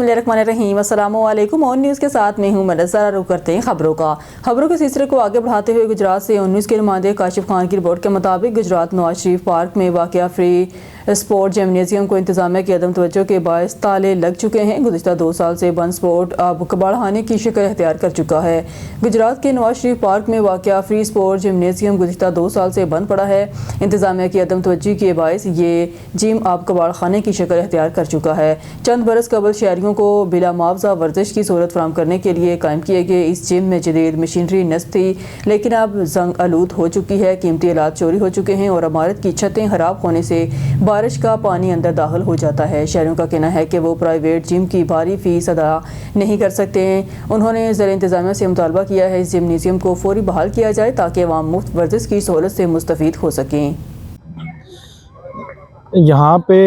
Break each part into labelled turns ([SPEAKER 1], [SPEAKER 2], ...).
[SPEAKER 1] बिस्मिल्लाहिर्रहमानिर्रहीम, अस्सलाम वालेकुम। ऑन न्यूज़ के साथ में हूँ मदसरा। रुख करते हैं खबरों के सिलसिले को आगे बढ़ाते हुए गुजरात से ऑन न्यूज़ के नुमाइंदे काशिफ खान की रिपोर्ट के मुताबिक गुजरात नवाज शरीफ पार्क में वाक़या फ्री स्पोर्ट जिम्नेजियम को इंतजामिया की अदम तवज्जो के बायस ताले लग चुके हैं। गुज़िश्ता 2 साल से बंद स्पोर्ट अब कबाड़खाने की शक्ल अख्तियार कर चुका है। गुजरात के नवाज शरीफ पार्क में वाक़या फ्री स्पोर्ट जिम्नेजियम गुज़िश्ता 2 साल से बंद पड़ा है। इंतजामिया की अदम तवज्जो के बायस ये जिम अब कबाड़खाने की शक्ल अख्तियार कर चुका है। चंद बरस कबल शहरियों को बिला मुआवजा वर्जिश की सहूलत फराहम करने के लिए कायम किए गए इस जिम में जदीद मशीनरी नस्ब थी, लेकिन अब जंग आलूद हो चुकी है। कीमती आलात चोरी हो चुके हैं और इमारत की छतें खराब होने से बारिश का पानी अंदर दाखिल हो जाता है। शहरियों का कहना है कि वो प्राइवेट जिम की भारी फीस अदा नहीं कर सकते हैं। उन्होंने ज़िला इंतजामिया से मुतालबा किया है इस जिमनेजियम को फौरी बहाल किया जाए ताकि अवाम मुफ्त वर्जिश की सहूलत से मुस्तफ़ीद हो सकें।
[SPEAKER 2] यहाँ पे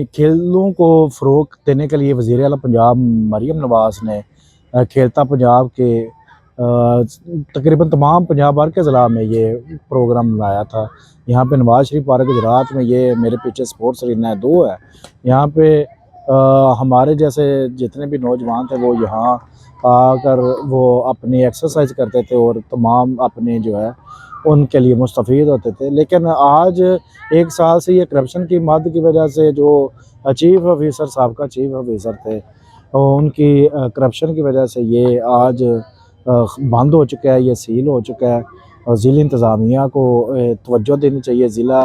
[SPEAKER 2] खेलों को फ़रोग़ देने के लिए वज़ीर आला पंजाब मरीम नवाज़ ने खेलता पंजाब के तकरीबन तमाम पंजाब भर के ज़िला में ये प्रोग्राम लाया था। यहाँ पे नवाज शरीफ पार्क गुजरात में, ये मेरे पीछे स्पोर्ट्स अरीना है 2 है। यहाँ पे हमारे जैसे जितने भी नौजवान थे वो यहाँ आकर वो अपनी एक्सरसाइज करते थे और तमाम अपने जो है उनके लिए मुस्तफ़ीद होते थे। लेकिन आज 1 साल से ये करप्शन की मद की वजह से जो चीफ ऑफिसर साहब चीफ ऑफिसर थे उनकी करप्शन की वजह से ये आज बंद हो चुका है, ये सील हो चुका है। और ज़िला इंतज़ामिया को तवज्जो देनी चाहिए। ज़िला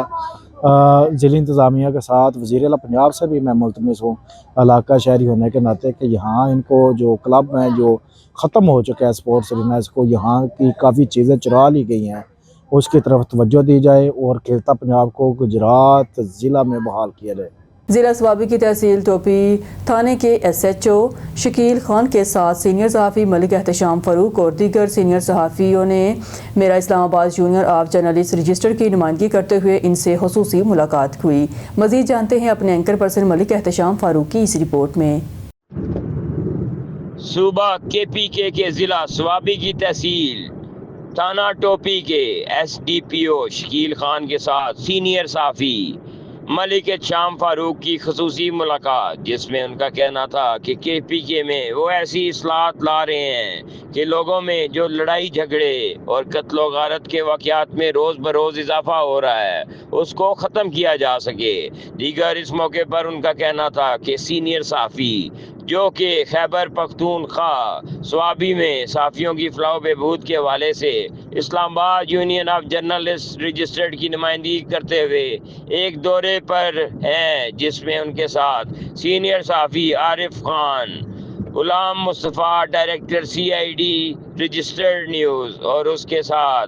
[SPEAKER 2] इंतज़ामिया के साथ वज़ीर आला पंजाब से भी मैं मुल्तमिस हूँ इलाका शहरी होने के नाते कि यहाँ इनको जो क्लब हैं जो ख़त्म हो चुका है स्पोर्ट्स अरीना, इसको यहाँ की काफ़ी चीज़ें चुरा ली गई हैं, उसकी तरफ तवज्जो दी जाए और खेलता पंजाब को गुजरात ज़िला में बहाल किया जाए।
[SPEAKER 1] ज़िला स्वाबी की तहसील टोपी थाने के SHO शकील खान के साथ सीनियर सहाफ़ी मलिक एहतशाम फ़ारूक और दीगर सीनियर सहाफ़ियों ने मेरा Islamabad junior of journalist register की नुमाइंदगी करते हुए इनसे खुसूसी मुलाकात हुई। मज़ीद जानते हैं अपने एंकर पर्सन मलिक एहतशाम फ़ारूक की इस रिपोर्ट में।
[SPEAKER 3] सूबा KPK के ज़िला स्वाबी की तहसील थाना टोपी के SDPO शकील खान के साथ सीनियर सहाफ़ी मलिक एहतशाम फ़ारूक की खसूसी मुलाकात, जिसमें उनका कहना था कि KPK में वो ऐसी इस्लाहत ला रहे हैं कि लोगों में जो लड़ाई झगड़े और कत्ल गारत के वाक़यात में रोज़ बरोज़ इजाफा हो रहा है उसको ख़त्म किया जा सके। दीगर इस मौके पर उनका कहना था कि सीनियर सहाफ़ी जो कि खैबर पख्तूनख्वा स्वाबी में सहाफ़ियों की फ़लाह बहबूद के हवाले से Islamabad union of journalist registered की नुमाइंदगी करते हुए एक दौरे पर हैं, जिसमें उनके साथ सीनियर सहाफ़ी Arif Khan, Ghulam Mustafa director CID registered news और उसके साथ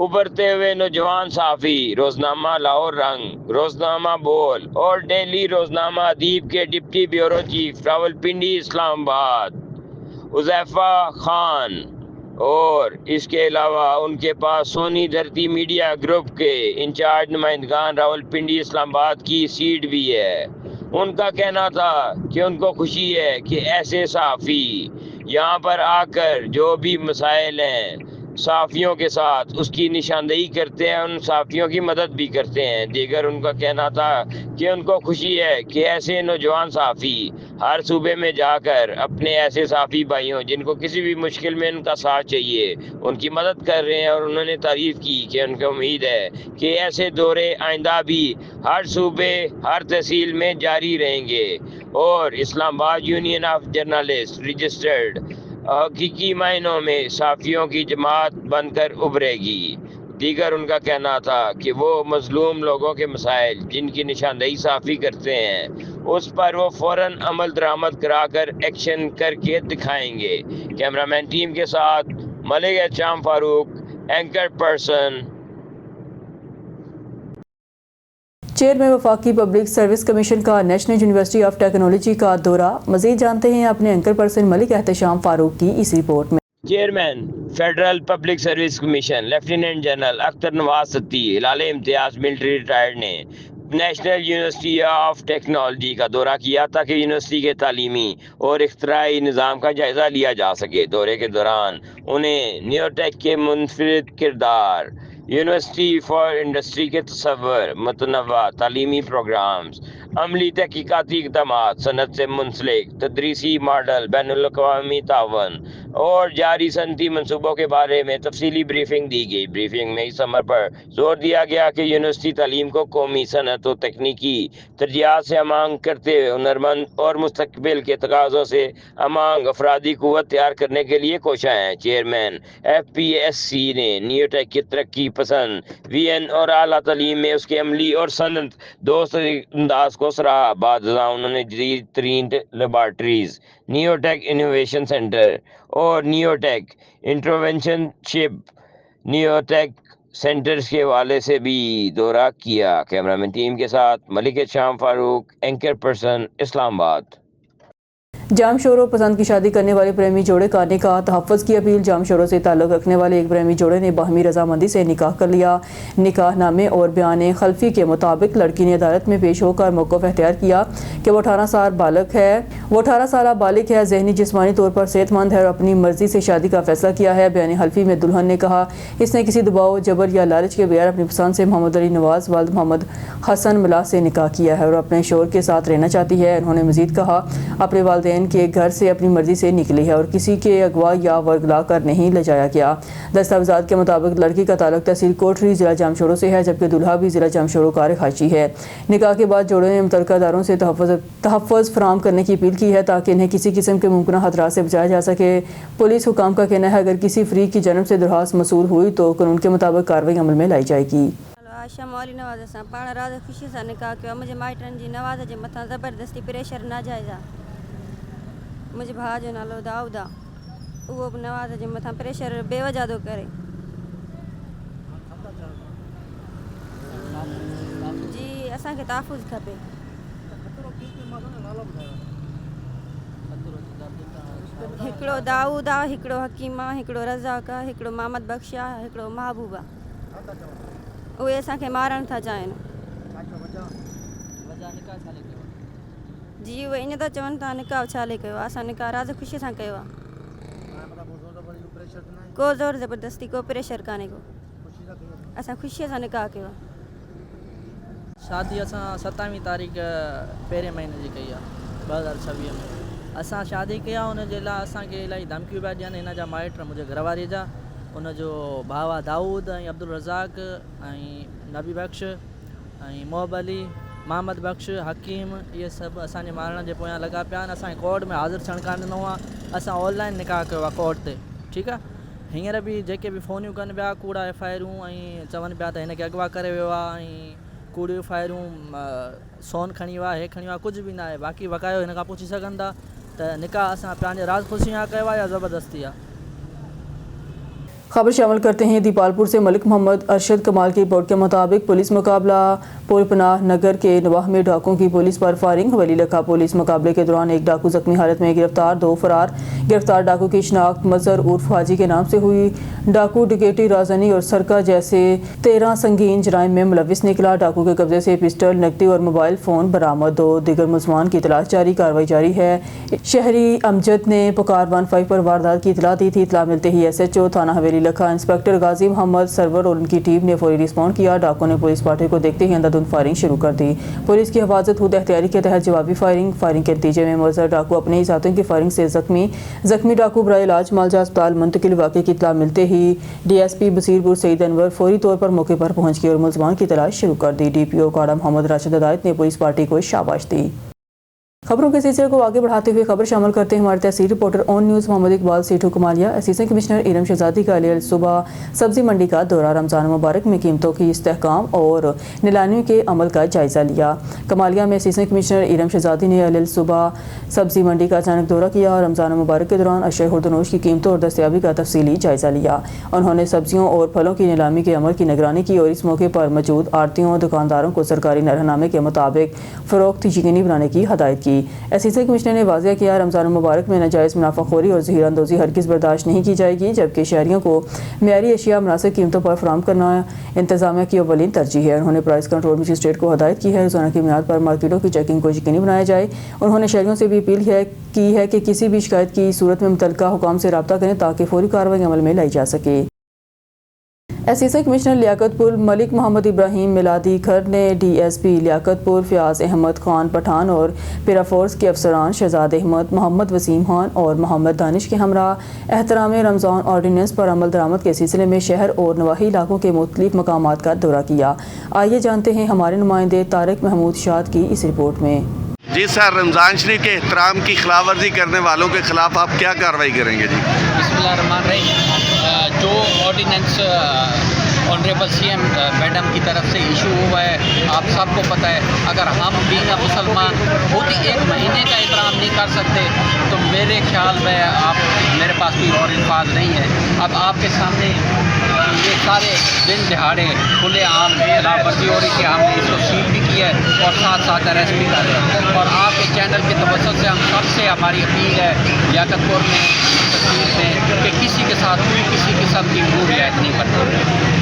[SPEAKER 3] उभरते हुए नौजवान सहाफ़ी रोज़नामा लाहौर रंग, रोज़नामा बोल और डेली रोज़नामा अदीब के deputy bureau chief Rawalpindi Islamabad Huzaifa Khan, और इसके अलावा उनके पास सोनी धरती मीडिया ग्रुप के इंचार्ज नुमाइंदगान रावलपिंडी इस्लामाबाद की सीट भी है। उनका कहना था कि उनको खुशी है कि ऐसे सहाफ़ी यहाँ पर आकर जो भी मसाइल हैं सहाफ़ियों के साथ उसकी निशानदेही करते हैं, उन सहाफ़ियों की मदद भी करते हैं। दीगर उनका कहना था कि उनको खुशी है कि ऐसे नौजवान सहाफ़ी हर सूबे में जाकर अपने ऐसे सहाफ़ी भाइयों जिनको किसी भी मुश्किल में उनका साथ चाहिए उनकी मदद कर रहे हैं। और उन्होंने तारीफ़ की कि उनको उम्मीद है कि ऐसे दौरे आइंदा भी हर सूबे हर तहसील में जारी रहेंगे और Islamabad union of journalist registered हकीकी मायनों में सहाफ़ियों की जमात बनकर उभरेगी। दीगर उनका कहना था कि वो मजलूम लोगों के मसाइल जिनकी निशानदेही सहाफ़ी करते हैं उस पर वो फ़ौरन अमल दरामद कराकर एक्शन करके दिखाएंगे। कैमरामैन टीम के साथ Malik Ehtesham Farooq, anchor person.
[SPEAKER 1] Chairman वफाकी पब्लिक सर्विस कमीशन का नेशनल यूनिवर्सिटी ऑफ टेक्नोलॉजी का दौरा। मज़ीद जानते हैं अपने एंकर पर्सन मलिक एहतशाम फ़ारूक की इस रिपोर्ट में।
[SPEAKER 3] Chairman Federal Public Service Commission lieutenant general Akhtar Nawaz Satti Hilal Imtiaz military retired ने नेशनल यूनिवर्सिटी ऑफ टेक्नोलॉजी का दौरा किया ताकि यूनिवर्सिटी के तालीमी और इख्तराई निज़ाम का जायज़ा लिया जा सके। दौरे के दौरान उन्हें न्यूटेक के मुनफरिद किरदार, यूनिवर्सिटी फॉर इंडस्ट्री के तसव्वुर, मुतनव्वा तालीमी प्रोग्राम्स, عملی تحقیقاتی اقدامات، صنعت سے منسلک تدریسی ماڈل، بین الاقوامی تعاون اور جاری صنعتی منصوبوں کے بارے میں تفصیلی بریفنگ دی گئی۔ بریفنگ میں اس امر پر زور دیا گیا کہ یونیورسٹی تعلیم کو قومی صنعت و تکنیکی ترجیحات سے ہمانگ کرتے ہوئے ہنرمند اور مستقبل کے تقاضوں سے ہمانگ افرادی قوت تیار کرنے کے لیے کوشاں ہیں۔ چیئرمین FPSC نے نیوٹیک کی ترقی پسند وژن اور اعلیٰ تعلیم میں اس کے عملی اور صنعت دوست انداز کو سراہا۔ بعد ازاں انہوں نے جدید ترین لیبارٹریز، نیوٹیک انوویشن سینٹر اور نیوٹیک انٹرونشن شپ نیوٹیک سینٹرز کے حوالے سے بھی دورہ کیا۔ کیمرامین ٹیم کے ساتھ ملک شام فاروق، اینکر پرسن، اسلام آباد۔
[SPEAKER 1] جام شوروں پسند کی شادی کرنے والے پریمی جوڑے کا نکاح تحفظ کی اپیل۔ جام شوروں سے تعلق رکھنے والے ایک پریمی جوڑے نے باہمی رضامندی سے نکاح کر لیا۔ نکاح نامے اور بیان خلفی کے مطابق لڑکی نے عدالت میں پیش ہو کر موقف اختیار کیا کہ وہ 18 سالہ بالغ ہے، ذہنی جسمانی طور پر صحت مند ہے اور اپنی مرضی سے شادی کا فیصلہ کیا ہے۔ بیان خلفی میں دلہن نے کہا اس نے کسی دباؤ، جبر یا لالچ کے بغیر اپنی پسند سے محمد علی نواز والد محمد حسن ملا سے نکاح کیا ہے اور اپنے شوہر کے ساتھ رہنا چاہتی ہے۔ انہوں نے مزید کہا اپنے والدین کے گھر سے اپنی مرضی سے نکلی ہے اور کسی کے اغوا یا ورگلا کر نہیں لے جایا گیا۔ دستاویزات کے مطابق لڑکی کا تعلق تحصیل کوٹری ضلع جامشورو سے ہے، جبکہ دلہا بھی ضلع جامشورو کا رہائشی ہے۔ نکاح کے بعد جوڑے نے متعلقہ اداروں سے تحفظ فراہم کرنے کی اپیل کی ہے تاکہ انہیں کسی قسم کے ممکنہ خطرات سے بچایا جا سکے۔ پولیس حکام کا کہنا ہے اگر کسی فریق کی جانب سے درخواست موصول ہوئی تو قانون کے مطابق کارروائی عمل میں لائی جائے گی۔
[SPEAKER 4] عائشہ مولی نواز سان پاण راز خوشی سان نکاح کयो। मुंहिंजे माइटनि जी नवाज़ जे मथां ज़बरदस्ती प्रेशर नाजाइज़ आहे। मुंहिंजे भाउ जो नालो दाऊद आहे, उहो बि नवाज़ जे मथां प्रेशर बेवजह थो करे। जी असांखे तहफ़ुज़ खपे। हिकिड़ो दाऊद आहे, हिकिड़ो हकीम आहे, हिकिड़ो रज़ाक आहे, हिकिड़ो मोहम्मद बख़्श आहे, हिकिड़ो महबूब आहे। उहे असांखे मारणु था चाहिनि। जी उहे ईअं था चवनि था निकाह छाले कयो आहे, असां निकाह राज़ ख़ुशीअ सां कयो आहे। को ज़ोर ज़बरदस्ती, को प्रेशर कान्हे को, असां ख़ुशीअ सां निकाह कयो आहे।
[SPEAKER 5] शादी असां 27 तारीख़ पहिरें महीने जी कई आहे 2026 में। असां शादी कई आहे, हुनजे लाइ असांखे इलाही धमकियूं पिया ॾियनि हिन जा माइट, मुंहिंजे घरवारीअ जा, हुनजो भाउ आहे दाऊद ऐं अब्दुल रज़ाक ऐं नबी बख़्श ऐं मोहब अली, मोहम्मद बख़्श, हकीम, इहे सभु असांजे मारण जे पोयां लॻा पिया आहिनि। असांखे कोर्ट में हाज़िर थियणु कान ॾिनो आहे, असां ऑनलाइन निकाह कयो आहे कोर्ट ते, ठीकु आहे। हींअर बि जेके बि फ़ोनियूं कनि पिया कूड़ा FIR ऐं चवनि पिया त हिनखे अगवा करे वियो आहे ऐं कूड़ियूं FIR सोन खणी वियो आहे, हे खणी वियो आहे, कुझु बि न आहे। बाक़ी वकायो हिन खां पुछी सघनि था त निकाह असां पंहिंजे राज़ ख़ुशी सां कयो आहे या ज़बरदस्ती आहे।
[SPEAKER 1] खबर शामिल करते हैं दीपालपुर से। मलिक मोहम्मद अरशद कमाल की रिपोर्ट के मुताबिक पुलिस मुकाबला पुरपनाह नगर के नवाह में डाकुओं की पुलिस पर फायरिंग। हवेली लखा पुलिस मुकाबले के दौरान एक डाकू जख्मी हालत में गिरफ्तार, 2 फरार। गिरफ्तार डाकू की शिनाख्त मजहर उर्फ हाजी के नाम से हुई। डाकू डकैती, राजनी और सरका जैसे 13 संगीन जराइम में मुलविस निकला। डाकू के कब्जे से पिस्टल, नकदी और मोबाइल फ़ोन बरामद। 2 दीगर मुलजमान की तलाश जारी, कार्रवाई जारी है। शहरी अमजद ने पुकार 15 पर वारदात की इतला दी थी। इतला मिलते ही SHO थाना हवेली लखा इंस्पेक्टर गाजी मोहम्मद सरवर और उनकी टीम ने फौरी रिस्पॉन्ड किया। डाकुओं ने पुलिस पार्टी को देखते ही अंधाधुंध फायरिंग शुरू कर दी। पुलिस की हिफाजत खुद एहतियारी के तहत जवाबी फायरिंग के नतीजे में मुअज़्ज़र डाकू अपने ही साथियों की फायरिंग से जख्मी डाकू बराए इलाज मालजा अस्पताल मुंतकिल। वाक़े की इत्तला मिलते ही DSP बसीरपुर सईद अनवर फौरी तौर पर मौके पर पहुंच गए और मुलजमान की तलाश शुरू कर दी। DPO काड़ा मोहम्मद राशिद हिदायत ने पुलिस पार्टी को शाबाश दी। खबरों के सिलसिले को आगे बढ़ाते हुए खबर शामिल करते हैं हमारे tehsil reporter On News Mohammad Iqbal Sethu Kamalia. Assistant commissioner Iram Shahzadi का अलील सुबह सब्जी मंडी का दौरा, रमज़ान मुबारक में कीमतों की इस्तेहकाम और नीलामी के अमल का जायज़ा लिया। कमालिया में असिस्टेंट कमिश्नर इरम शहजादी ने अलील सुबह सब्जी मंडी का अचानक दौरा किया और रमज़ान मुबारक के दौरान अशय खुर्दनोश की कीमतों और दस्तयाबी का तफसीली जायज़ा लिया। उन्होंने सब्जियों और फलों की नीलामी के अमल की निगरानी की और इस मौके पर मौजूद आड़तियों दुकानदारों को सरकारी नरहनामे के मुताबिक फ़रोख्त यकीनी बनाने की हदायत की। असिस्टेंट कमिश्नर ने वाज़ेह किया रमज़ान मुबारक में नाजायज़ मुनाफाखोरी और ज़हीर अंदोज़ी हरगिज़ बर्दाश्त नहीं की जाएगी, जबकि शहरियों को मेयारी अशिया मुनासिब कीमतों पर फराहम करना इंतज़ामिया की अव्वलीन तरजीह है। उन्होंने प्राइस कंट्रोल मजिस्ट्रेट को हदायत की है रोज़ाना की बुनियाद पर मार्केटों की चेकिंग को यकीनी बनाया जाए। उन्होंने शहरियों से भी अपील की है कि किसी भी शिकायत की सूरत में मुतल्लिका हुकाम से रब्ता करें ताकि फौरी कार्रवाई अमल में लाई जा सके। एसएसए कमिश्नर लियाकतपुर मलिक मोहम्मद इब्राहिम मिलादी खर ने डीएसपी लियाकतपुर फयाज अहमद खान पठान और पैराफोर्स के अफसरान शहजाद अहमद, मोहम्मद वसीम खान और मोहम्मद दानिश के हमरा एहतराम रमज़ान ऑर्डिनेंस पर अमल दरामद के सिलसिले में शहर और नवाही इलाकों के मुख्तलिफ मकामात का दौरा किया। आइए जानते हैं हमारे नुमाइंदे तारिक महमूद शाद की इस रिपोर्ट में।
[SPEAKER 6] जी सर, रमज़ान शरीफ के एहतराम की खिलाफवर्जी करने वालों के खिलाफ आप क्या कार्रवाई करेंगे? जी
[SPEAKER 7] बिस्मिल्लाहिर्रहमानिर्रहीम। जो ऑर्डिनेंस ऑनरेबल सीएम मैडम की तरफ से इशू हुआ है, आप सबको पता है, अगर हम भी मुसलमान खुद ही 1 महीने का एहतराम नहीं कर सकते तो मेरे ख्याल में आप मेरे पास कोई और अल्फाज नहीं है। अब आपके सामने ये सारे दिन दिहाड़े खुले आम खिलाफ वर्जी हो रही थी, हमने इसको सील भी किया है और साथ साथ अरेस्ट भी कर रहे हैं। और आपके चैनल के तवज्जुह से हम सबसे हमारी अपील है लियाकतपुर में तस्वीर में कि किसी के साथ कोई किसी किस्म की भूल रियायत नहीं करता।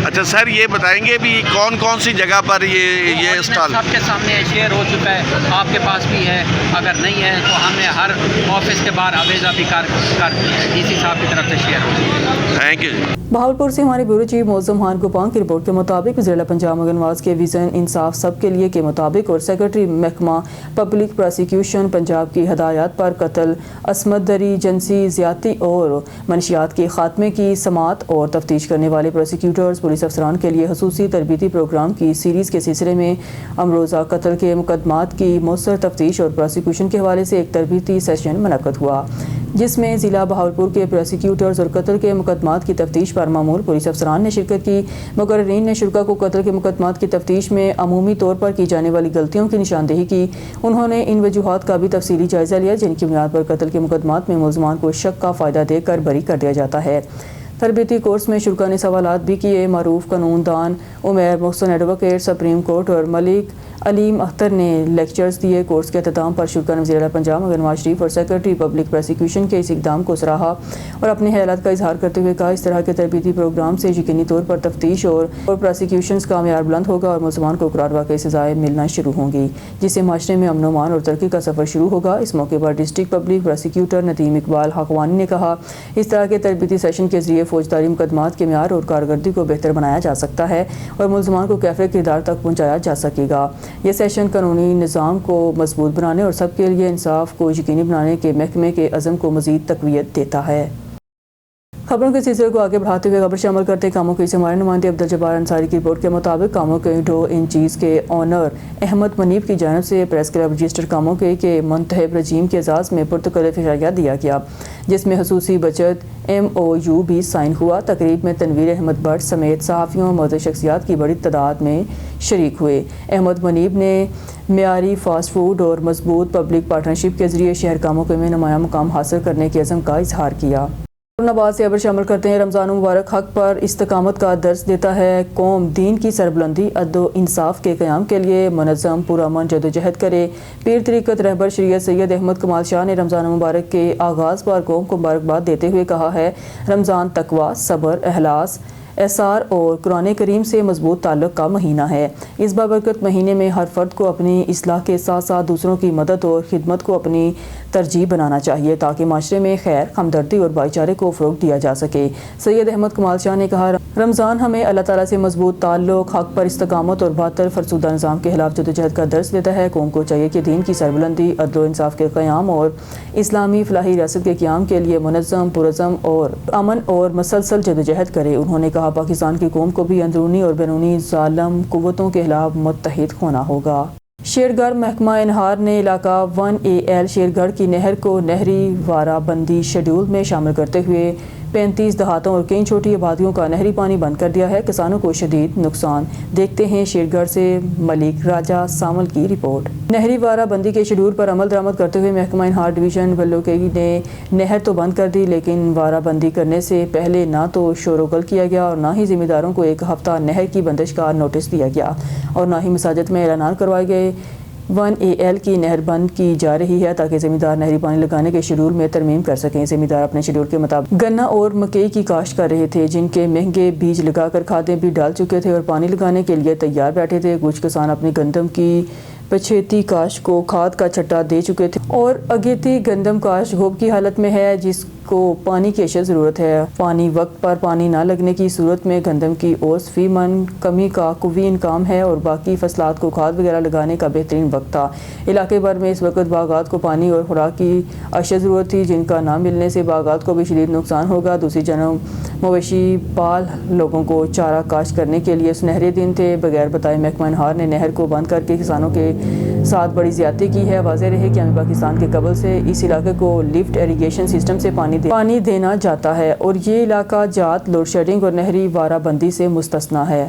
[SPEAKER 6] अच्छा सर, ये बताएंगे भी कौन कौन सी जगह पर ये स्टॉल?
[SPEAKER 7] सबके सामने शेयर हो चुका है, आपके पास भी है, अगर नहीं है तो हमने हर ऑफिस के बाहर आवेजा भी कर दी है, डीसी साहब की तरफ से शेयर हो चुकी है।
[SPEAKER 6] Thank you.
[SPEAKER 1] बहावलपुर से हमारे ब्यूरो चीफ मौज़म खान गोपान की रिपोर्ट के मुताबिक ज़िला पंजाब मगनवाज के विज़न इंसाफ सबके लिए के मुताबिक और सेक्रेटरी महकमा पब्लिक प्रोसिक्यूशन पंजाब की हदायत पर कत्ल, असमत दरी, जिनसी ज़्यादती और मनशियात के खात्मे की समात और तफ्तीश करने वाले प्रोसिक्यूटर्स पुलिस अफसरान के लिए खसूसी तरबीती प्रोग्राम की सीरीज़ के सिलसिले में अमरोज़ा कत्ल के मुकदमात की मौसर तफ्तीश और प्रोसिक्यूशन के हवाले से एक तरबीती सेशन मुनक्कद हुआ, जिसमें ज़िला बहावलपुर के प्रोसिक्यूटर्स और कत्ल के मुकदमात की तफ्तीश पर मामूल पुलिस अफसरान ने शिरकत की। मुकर्रीन ने शुरका को कत्ल के मुकदमात की तफ्तीश में अमूमी तौर पर की जाने वाली गलतियों की निशानदेही की। उन्होंने इन वजूहात का भी तफसीली जायज़ा लिया जिनकी बुनियाद पर कत्ल के मुकदमात में मुलज़मान को शक का फ़ायदा देकर बरी कर दिया जाता है। तरबीती कोर्स में शुरका ने सवालात भी किए। मरूफ कानूनदान Umair Mohsin advocate supreme court और मलिक अलीम अख्तर ने लेक्चर्स दिए। कोर्स के अख्ताम पर शुरका ने वज़ीर पंजाब नवाज शरीफ और सेक्रेटरी पब्लिक प्रोसिक्यूशन के इस इक़दाम को सराहा और अपने ख्यालात का इजहार करते हुए कहा, इस तरह के तरबीती प्रोग्राम से यकीनी तौर पर तफ्तीश और प्रोसिक्यूशन का मेयार बुलंद होगा और मुसलमान को करार वाक़ई सज़ाएँ मिलना शुरू होंगी, जिससे माशरे में अमन अमान और तरक्की का सफ़र शुरू होगा। इस मौके पर district public prosecutor Nadeem Iqbal Haqwani ने कहा, इस तरह के तरबीती सेशन के जरिए फौजदारी मुकदमात के मेयार और कारकर्दगी को बेहतर बनाया जा सकता है और मुलज़मान को कैफे किरदार तक पहुँचाया जा सकेगा। ये सेशन कानूनी निज़ाम को मजबूत बनाने और सबके लिए इंसाफ को यकीनी बनाने के महकमे के अज़म को मज़ीद तक़वियत देता है। खबरों के सिलसिले को आगे बढ़ाते हुए खबर शामिल करते कामों के हमारे नुमाइंदे अब्दुल जब्बार अंसारी की रिपोर्ट के मुताबिक कामों के डो इन चीज़ के ऑनर अहमद मनीब की जानिब से प्रेस क्लब रजिस्टर कामों के मुंतहब रजीम के एजाज़ में पुरतकल्लुफ़ इशाया दिया गया, जिसमें खसूसी बचत MOU भी साइन हुआ। तकरीब में तनवीर अहमद भट्ट समेत सहाफ़ियों मौजूद शख्सियात की बड़ी तादाद में शरीक हुए। अहमद मनीब ने मेयारी फास्ट फूड और मजबूत पब्लिक पार्टनरशिप के जरिए शहर कामों में नुमायां मुकाम हासिल करने के अज़म का इजहार किया। नवाज से खबर शामिल करते हैं। रमज़ान मुबारक हक पर इस्तकामत का दर्स देता है। कौम दीन की सरबुलंदी अदल इंसाफ के क़याम के लिए मुनज़्ज़म पुरअमन जदोजहद करे। पीर तरीक़त रहबर शरीयत सैयद अहमद कमाल शाह ने रमज़ान मुबारक के आगाज़ पर कौम को मुबारकबाद देते हुए कहा है, रमज़ान तकवा, सब्र, एहलास, एसार और कुरान करीम से मजबूत ताल्लुक़ का महीना है। इस बाबरकत महीने में हर फर्द को अपनी इस्लाह के साथ साथ दूसरों की मदद और खिदमत को अपनी तरजीह बनाना चाहिए ताकि माशरे में खैर, हमदर्दी और भाईचारे को फ़रोग़ दिया जा सके। सैयद अहमद कमाल शाह ने कहा, रमज़ान हमें अल्लाह ताला से मजबूत ताल्लुक़, हक़ पर इस्तकामत और बातिल फरसुदा निज़ाम के खिलाफ जदोजहद का दर्स देता है। कौम को चाहिए कि दीन की सरबुलंदी, अदल इंसाफ के क़याम और इस्लामी फलाही रियासत के क़याम के लिए मुनज़्ज़म, पुरअज़म और अमन और मसलसल जदोजहद करे। उन्होंने कहा, पाकिस्तान की कौम को भी अंदरूनी और बैरूनी ज़ालिम क़ुव्वतों के खिलाफ मुत्तहिद होना होगा। शेरगढ़ महकमा इनहार ने इलाका 1AL शेरगढ़ की नहर को नहरी वाराबंदी शेड्यूल में शामिल करते हुए 35 देहातों और कई छोटी आबादियों का नहरी पानी बंद कर दिया है। किसानों को शदीद नुकसान। देखते हैं शेरगढ़ से मलिक राजा सामल की रिपोर्ट। नहरी वाराबंदी के शेड्यूल पर अमल दरामद करते हुए महकमा इनहार डिवीज़न बल्लोकेगी ने नहर तो बंद कर दी, लेकिन वाराबंदी करने से पहले ना तो शोरोगुल किया गया और ना ही ज़िम्मेदारों को एक हफ़्ता नहर की बंदिश का नोटिस दिया गया और ना ही मसाजिद में ऐलान करवाए गए। 1AL की नहर बंद की जा रही है ताकि ज़मींदार नहरी पानी लगाने के शेड्यूल में तरमीम कर सकें। ज़मींदार अपने शेड्यूल के मुताबिक गन्ना और मकई की काश्त कर रहे थे, जिनके महंगे बीज लगाकर खादें भी डाल चुके थे और पानी लगाने के लिए तैयार बैठे थे। कुछ किसान अपनी गंदम की पछेती काश्त को खाद का छट्टा दे चुके थे और अगेती गंदम काश्त गोब की हालत में है, जिसको کو پانی کی اشد ضرورت ہے۔ پانی وقت پر پانی نہ لگنے کی صورت میں گندم کی اوس فی من کمی کا قوی انکام ہے اور باقی فصلات کو کھاد وغیرہ لگانے کا بہترین وقت تھا۔ علاقے بھر میں اس وقت باغات کو پانی اور خوراک کی اشد ضرورت تھی، جن کا نہ ملنے سے باغات کو بھی شدید نقصان ہوگا۔ دوسری جانب مویشی پال لوگوں کو چارہ کاشت کرنے کے لیے سنہرے دن تھے۔ بغیر بتائے محکمہ انہار نے نہر کو بند کر کے کسانوں کے ساتھ بڑی زیادتی کی ہے۔ واضح رہے کہ ہمیں پاکستان کے قبل سے اس علاقے کو لفٹ ایریگیشن سسٹم سے پانی دینا جاتا ہے اور یہ علاقہ جات لوڈ شیڈنگ اور نہری وارہ بندی سے مستثنا ہے۔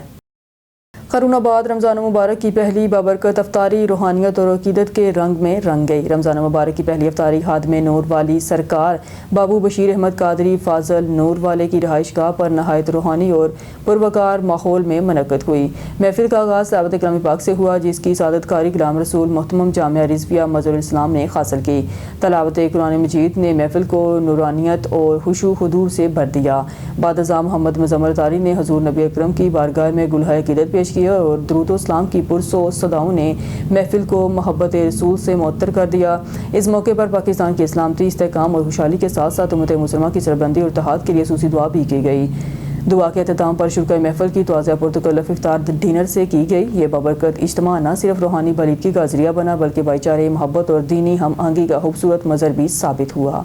[SPEAKER 1] قرون آباد رمضان مبارک کی پہلی بابرکت افطاری روحانیت اور عقیدت کے رنگ میں رنگ گئی۔ رمضان مبارک کی پہلی افطاری خادم نور والی سرکار بابو بشیر احمد قادری فاضل نور والے کی رہائش گاہ پر نہایت روحانی اور پروقار ماحول میں منعقد ہوئی۔ محفل کا آغاز تلاوت کلام پاک سے ہوا، جس کی سعادت کاری غلام رسول محتمم جامعہ رضویہ مظہر الاسلام نے حاصل کی۔ تلاوت قرآن مجید نے محفل کو نورانیت اور خشوع حضور سے بھر دیا۔ بعد ازاں محمد مزمل تاری نے حضور نبی اکرم کی بارگاہ میں گلہائے عقیدت پیش کیا اور درود و اسلام کی پرسو صداؤں نے محفل کو محبت رسول سے معطر کر دیا۔ اس موقع پر پاکستان کی اسلامتی استحکام اور خوشحالی کے ساتھ ساتھ امت مسلمہ کی سربلندی اور اتحاد کے لیے خصوصی دعا بھی کی گئی۔ دعا کے اختتام پر شرکائے محفل کی توازیہ پرتکلف افطار ڈنر سے کی گئی۔ یہ بابرکت اجتماع نہ صرف روحانی بلیدگی کا ذریعہ بنا بلکہ بھائی چارے، محبت اور دینی ہم آہنگی کا خوبصورت مظہر بھی ثابت ہوا۔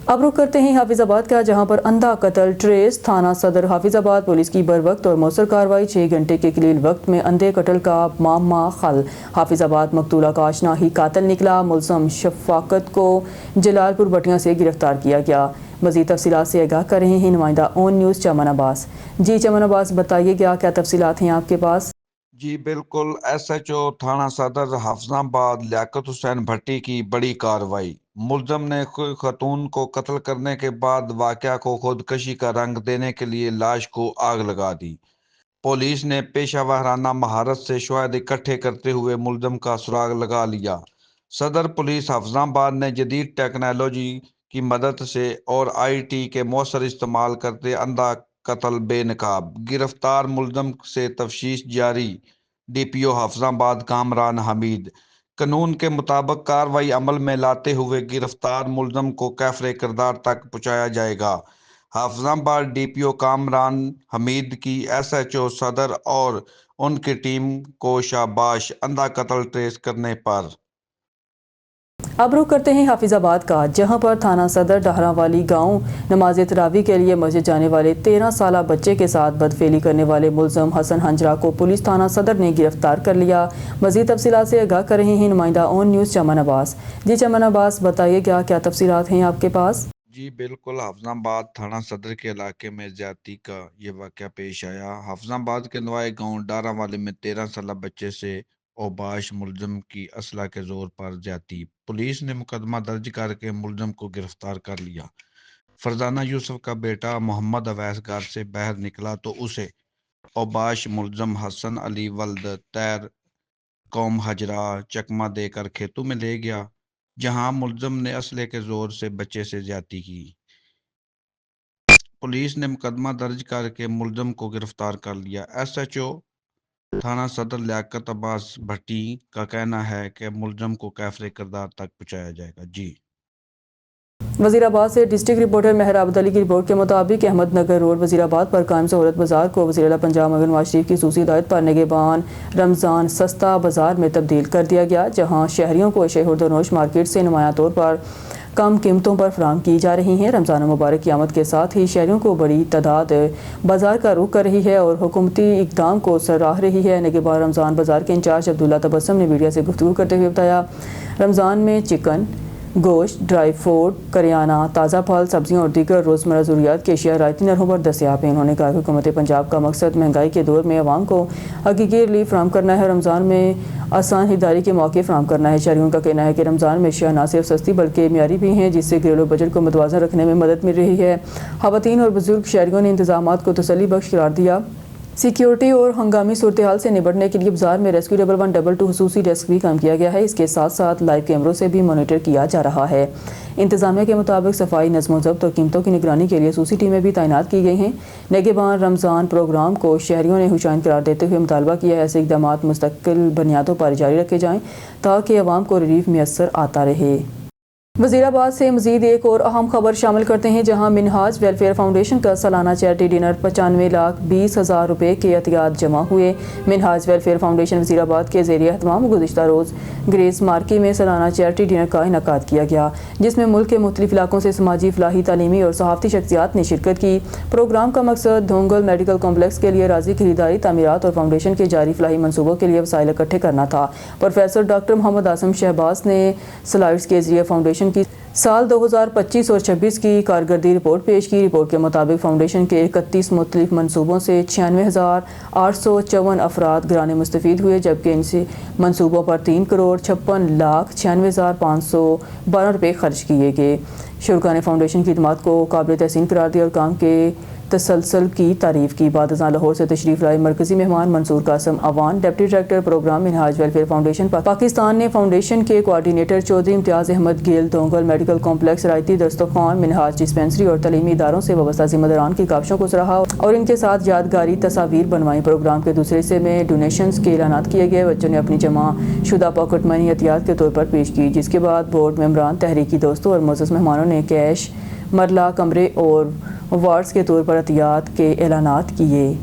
[SPEAKER 1] اب رخ کرتے ہیں حافظ آباد کا، جہاں پر اندھا قتل ٹریس۔ تھانہ صدر حافظ آباد پولیس کی بروقت اور مؤثر کارروائی، 6 گھنٹے کے قلیل وقت میں اندھے قتل کا معمہ حل۔ حافظ آباد مقتولہ کا آشنا ہی قاتل نکلا۔ ملزم شفاقت کو جلال پور بٹیاں سے گرفتار کیا گیا۔ مزید تفصیلات سے آگاہ کر رہے ہیں نمائندہ اون نیوز چمن عباس۔ جی چمن عباس، بتائیے کیا تفصیلات ہیں آپ کے پاس؟
[SPEAKER 8] جی بالکل، ایس ایچ او تھانہ صدر حافظ آباد لیاقت حسین بھٹی کی بڑی کارروائی۔ ملزم نے خاتون کو قتل کرنے کے بعد واقعہ کو خودکشی کا رنگ دینے کے لیے لاش کو آگ لگا دی۔ پولیس نے پیشہ ورانہ مہارت سے شواہد اکٹھے کرتے ہوئے ملزم کا سراغ لگا لیا۔ صدر پولیس حافظ آباد نے جدید ٹیکنالوجی کی مدد سے اور آئی ٹی کے مؤثر استعمال کرتے اندھا قتل بے نقاب۔ گرفتار ملزم سے تفتیش جاری۔ ڈی پی او حافظ آباد کامران حمید۔ قانون کے مطابق کارروائی عمل میں لاتے ہوئے گرفتار ملزم کو کیفر کردار تک پہنچایا جائے گا۔ حافظ آباد ڈی پی او کامران حمید کی ایس ایچ او صدر اور ان کی ٹیم کو شاباش اندھا قتل ٹریس کرنے پر۔
[SPEAKER 1] اب رخ کرتے ہیں حافظ آباد کا، جہاں پر تھانہ صدر ڈہراں والی گاؤں نماز تراویح کے لیے مسجد جانے والے 13 سالہ بچے کے ساتھ بدفعلی کرنے والے ملزم حسن ہنجرا کو پولیس تھانہ صدر نے گرفتار کر لیا۔ مزید تفصیلات سے آگاہ کر رہے ہیں نمائندہ اون نیوز چمن عباس۔ جی چمن عباس، بتائیے کیا تفصیلات ہیں آپ کے پاس؟
[SPEAKER 8] جی بالکل، حافظ آباد تھانہ صدر کے علاقے میں زیادتی کا یہ واقعہ پیش آیا۔ حافظ آباد کے نوائے گاؤں ڈاراں والے میں 13 سالہ بچے سے اوباش ملزم کی اسلحہ کے زور پر زیادتی۔ پولیس نے مقدمہ درج کر کے ملزم کو گرفتار کر لیا۔ فرزانہ یوسف کا بیٹا محمد اویس گھر سے باہر نکلا تو اسے اوباش ملزم حسن علی ولد تیر قوم ہجرا چکمہ دے کر کھیتوں میں لے گیا، جہاں ملزم نے اسلحے کے زور سے بچے سے زیادتی کی۔ پولیس نے مقدمہ درج کر کے ملزم کو گرفتار کر لیا۔ ایس ایچ او تھانہ صدر لیاقت عباس بھٹی کا کہنا ہے کہ ملزم کو کیفر کردار تک پہنچایا جائے گا۔ جی
[SPEAKER 1] وزیر آباد سے ڈسٹرکٹ رپورٹر مہر عابد علی کی رپورٹ کے مطابق احمد نگر روڈ وزیر آباد پر قائم سہولت بازار کو وزیر اعلیٰ پنجاب مگر نواز شریف کی خصوصی ہدایت پر نگہبان رمضان سستا بازار میں تبدیل کر دیا گیا، جہاں شہریوں کو اشیاء خوردونوش مارکیٹ سے نمایاں طور پر کم قیمتوں پر فراہم کی جا رہی ہیں۔ رمضان مبارک کی آمد کے ساتھ ہی شہریوں کو بڑی تعداد بازار کا رخ کر رہی ہے اور حکومتی اقدام کو سراہ رہی ہے۔ نگہبان رمضان بازار کے انچارج عبداللہ تبسم نے میڈیا سے گفتگو کرتے ہوئے بتایا، رمضان میں چکن، گوشت، ڈرائی فروٹ، کریانہ، تازہ پھل، سبزیاں اور دیگر روزمرہ ضروریات کی اشیاء رعایتی نرخوں پر دستیاب ہیں۔ انہوں نے کہا کہ حکومت پنجاب کا مقصد مہنگائی کے دور میں عوام کو حقیقی ریلیف فراہم کرنا ہے، رمضان میں آسان خریداری کے موقع فراہم کرنا ہے۔ شہریوں کا کہنا ہے کہ رمضان میں اشیاء نہ صرف سستی بلکہ معیاری بھی ہیں، جس سے گھریلو بجٹ کو متوازن رکھنے میں مدد مل رہی ہے۔ خواتین اور بزرگ شہریوں نے انتظامات کو تسلی بخش قرار دیا۔ سیکیورٹی اور ہنگامی صورتحال سے نمٹنے کے لیے بازار میں ریسکیو 1122 خصوصی ڈیسک بھی قائم کیا گیا ہے۔ اس کے ساتھ ساتھ لائیو کیمروں سے بھی مانیٹر کیا جا رہا ہے۔ انتظامیہ کے مطابق صفائی، نظم و ضبط اور قیمتوں کی نگرانی کے لیے خصوصی ٹیمیں بھی تعینات کی گئی ہیں۔ نگہبان رمضان پروگرام کو شہریوں نے خوشائند قرار دیتے ہوئے مطالبہ کیا ہے ایسے اقدامات مستقل بنیادوں پر جاری رکھے جائیں تاکہ عوام کو ریلیف میسر آتا رہے۔ वज़ीराबाद से मज़ीद एक और अहम खबर शामिल करते हैं, जहां मिनहाज वेलफेयर फाउंडेशन का सालाना चैरिटी डिनर 95,20,000 रुपये के एहतियात जमा हुए। मिनहाज वेलफेयर फाउंडेशन वज़ीराबाद के ज़ेरिए एहतमाम गुज़िश्ता रोज़ ग्रेस मार्की में सालाना चैरिटी डिनर का इनेकाद किया गया, जिसमें मुल्क के मुख्तलिफ इलाकों से समाजी, फलाही, तालीमी और सहाफ़ती शख्सियात ने शिरकत की। प्रोग्राम का मकसद धोंगल मेडिकल कॉम्प्लेक्स के लिए राजी खरीदारी, तामीरात और फाउंडेशन के जारी फलाही मनसूबों के लिए वसाइल इकट्ठे करना था। प्रोफेसर डॉक्टर मोहम्मद आसम शहबाज ने स्लाइड्स के जरिए फाउंडेशन की साल 2025 और 26 की कारकर्दगी रिपोर्ट पेश की। रिपोर्ट के मुताबिक फाउंडेशन के 31 मुख्तलिफ मनसूबों से 96,854 अफराद घराने मुस्तफ़ीद हुए, जबकि इनसे मनसूबों पर 3,56,96,512 रुपये खर्च किए गए। शुरका ने फाउंडेशन की खिदमत को काबिल तहसीन करार दिया और काम के तसलसल की तारीफ की। बाद लाहौर से तशरीफ लाए मरकजी मेहमान Mansoor Qasim Awan, deputy director programme Minhaj welfare foundation Pakistan ने फाउंडेशन के कोऑर्डिनेटर चौधरी इम्तियाज़ अहमद गेल, दोंगल मेडिकल कॉम्प्लेक्स, रायती दस्तरखान, मिनहाज डिस्पेंसरी और तलीमी इदारों से वाबस्ता ज़िम्मेदारान की काविशों को सराहा और इनके साथ यादगारी तस्वीर बनवाई। प्रोग्राम के दूसरे हिस्से में डोनेशंस के ऐलानात किए गए। बच्चों ने अपनी जमा शुदा पॉकेट मनी एहतियात के तौर पर पेश की, जिसके बाद बोर्ड मेंबरान, तहरीकी दोस्तों और मोअज़्ज़ज़ मेहमानों ने कैश, मरला, कमरे और वार्ड्स के तौर पर एहतियात के ऐलानात किए।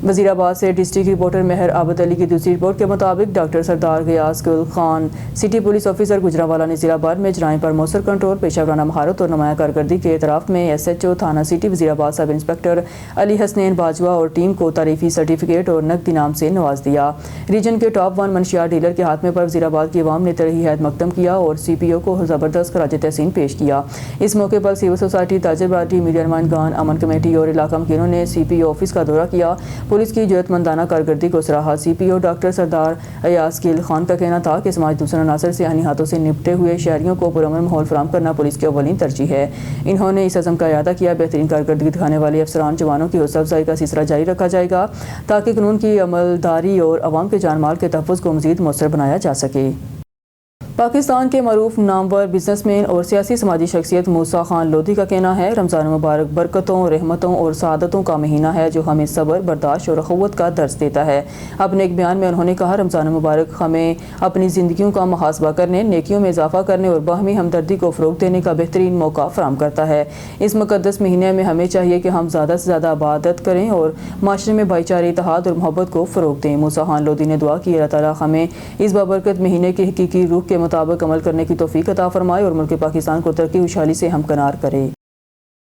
[SPEAKER 1] वज़ीराबाद से डिस्ट्रिक्ट रिपोर्टर मेहर आबद अली की दूसरी रिपोर्ट के मुताबिक डॉक्टर सरदार गयास गुल Khan, city police officer Gujranwala ने ज़िला भर में जराइम पर मौसर कंट्रोल, पेशा वराना महारत और नुमाया कारकर्दगी के एतराफ़ में SHO थाना city Wazirabad sub inspector Ali Hasnain Bajwa और टीम को तारीफ़ी सर्टिफिकेट और नकद इनाम से नवाज दिया। रीजन के टॉप 1 मंशियात डीलर के हाथ में पर वज़ीराबाद की अवाम ने तरही हैत मकदम किया और CPO को ज़बरदस्त खराज तहसीन पेश किया। इस मौके पर सिविल सोसाइटी, ताजर बरादरी, मीडिया नुमाइंदगान, अमन कमेटी और इलाका मकीनों ने CPO ऑफिस का दौरा किया। पुलिस की जरूरतमंदाना कारकर्दगी को सराहा। CPO डॉक्टर सरदार अयास गिल खान का कहना था कि समाज दूसरे अनासर से आनी हाथों से निपटे हुए शहरियों को पुरअमन माहौल फराहम करना पुलिस की अव्वलीन तरजीह है। इन्होंने इस अज़म का इरादा किया, बेहतरीन कारकर्दगी दिखाने वाले अफसरान जवानों की हौसला अफजाई का सिलसिला जारी रखा जाएगा ताकि कानून की अमलदारी और अवाम के जान माल के तहफ़्फ़ुज़ को मज़ीद मौसर बनाया जा सके। पाकिस्तान के मरूफ नामवर बिजनेसमैन और सियासी समाजी शख्सियत मूसा खान लोधी का कहना है, रमज़ान मुबारक बरकतों, रहमतों और सआदतों का महीना है जो हमें सब्र, बर्दाश्त और अख़ुव्वत का दर्स देता है। अपने एक बयान में उन्होंने कहा, रमज़ान मुबारक हमें अपनी ज़िंदगियों का मुहासबा करने, नेकियों में इजाफ़ा करने और बाहमी हमदर्दी को फ़रोग़ देने का बेहतरीन मौका फ़राहम करता है। इस मुक़द्दस महीने में हमें चाहिए कि हम ज़्यादा से ज़्यादा इबादत करें और माशरे में भाईचारे, इत्तेहाद और मोहब्बत को फ़रोग़ दें। मूसा खान लोधी ने दुआ की, अल्लाह ताला हमें इस बाबरकत महीने की हकीकी रूह के मुताबिक अमल करने की तौफीक अता फरमाए और मुल्क पाकिस्तान को तरक्की खुशहाली से हमकनार करे।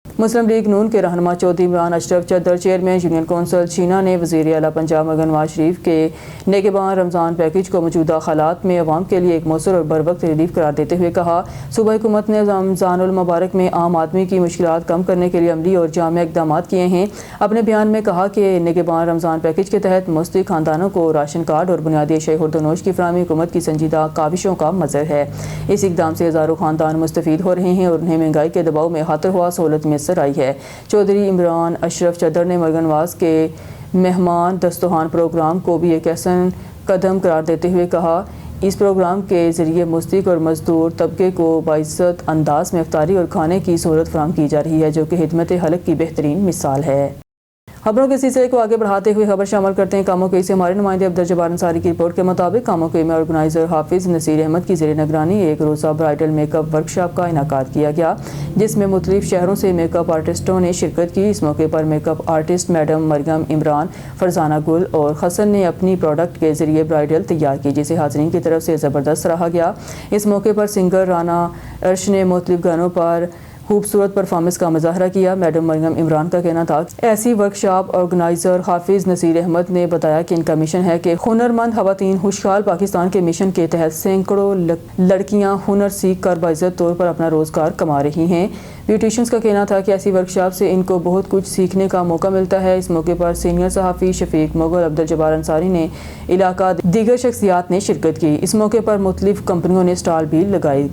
[SPEAKER 1] मुस्लिम लीग नून के रहनुमा चौधरी इमरान अशरफ चद्दर, चेयरमैन यूनियन कौंसिल शीना ने वज़ीर आला पंजाब मगर नवाज शरीफ के नेगेबान रमज़ान पैकेज को मौजूदा हालात में अवाम के लिए एक मौसर और बरवक्त रिलीफ करार देते हुए कहा, सूबा हुकूमत ने रमज़ानुल मुबारक में आम आदमी की मुश्किलात कम करने के लिए अमली और जामे इक़दाम किए हैं। अपने बयान में कहा कि नेगेबान रमज़ान पैकेज के तहत मुस्तहिक़ खानदानों को राशन कार्ड और बुनियादी अशिया खुर्दनोश की फराहमी हुकूमत की संजीदा काविशों का मज़र है। इस इक़दाम से हज़ारों खानदान मुस्तफ़ीद हो रहे हैं और उन्हें महंगाई के दबाव में खातिर हुआ सहूलत मैसर आई है। चौधरी इमरान अशरफ चद्दर ने मरगन नवाज के मेहमान दस्तरखान प्रोग्राम को भी एक अहसन कदम करार देते हुए कहा, इस प्रोग्राम के ज़रिए मुस्तहिक़ और मज़दूर तबके को बाइज़्ज़त अंदाज में इफ्तारी और खाने की सहूलत फराहम की जा रही है, जो कि खिदमत हलक की बेहतरीन मिसाल है। खबरों के सिलसिले को आगे बढ़ाते हुए खबर शामिल करते हैं कामों के से हमारे नुमाइंदे अब्दुल जब्बार अंसारी की रिपोर्ट के मुताबिक कामों के में ऑर्गेनाइजर हाफिज़ नसीर अहमद की ज़ेर निगरानी एक रोज़ा ब्राइडल मेकअप वर्कशॉप का इनेकाद किया गया, जिसमें मुख्तलिफ शहरों से मेकअप आर्टिस्टों ने शिरकत की। इस मौके पर makeup artist madam Maryam Imran, Farzana Gul और हसन ने अपनी प्रोडक्ट के ज़रिए ब्राइडल तैयार की, जिसे हाज़रीन की तरफ से ज़बरदस्त सराहा गया। इस मौके पर सिंगर राना अर्श ने मुख्तलिफ गानों पर खूबसूरत परफॉर्मेंस का मुजाहरा किया। मैडम मरियम इमरान का कहना था, ऐसी वर्कशॉप ऑर्गेनाइजर हाफिज़ नसीर अहमद ने बताया कि इनका मिशन है कि हुनरमंद खवातीन खुशहाल पाकिस्तान के मिशन के तहत सैकड़ों लड़कियां हुनर सीख कर बाइज़्ज़त तौर पर अपना रोज़गार कमा रही हैं। ब्यूटिशियंस का कहना था कि ऐसी वर्कशॉप से इनको बहुत कुछ सीखने का मौका मिलता है। इस मौके पर सीनियर सहाफ़ी शफीक मुगल, अब्दुल जब्बार अंसारी ने इलाका दीगर शख्सियात ने शिरकत की। इस मौके पर मुख्तलिफ कंपनियों ने स्टॉल भी लगाए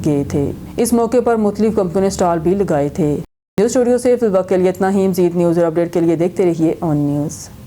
[SPEAKER 1] थे। न्यूज़ स्टूडियो से फिलहाल के लिए इतना ही। मज़ीद न्यूज़ और अपडेट के लिए देखते रहिए ऑन न्यूज़।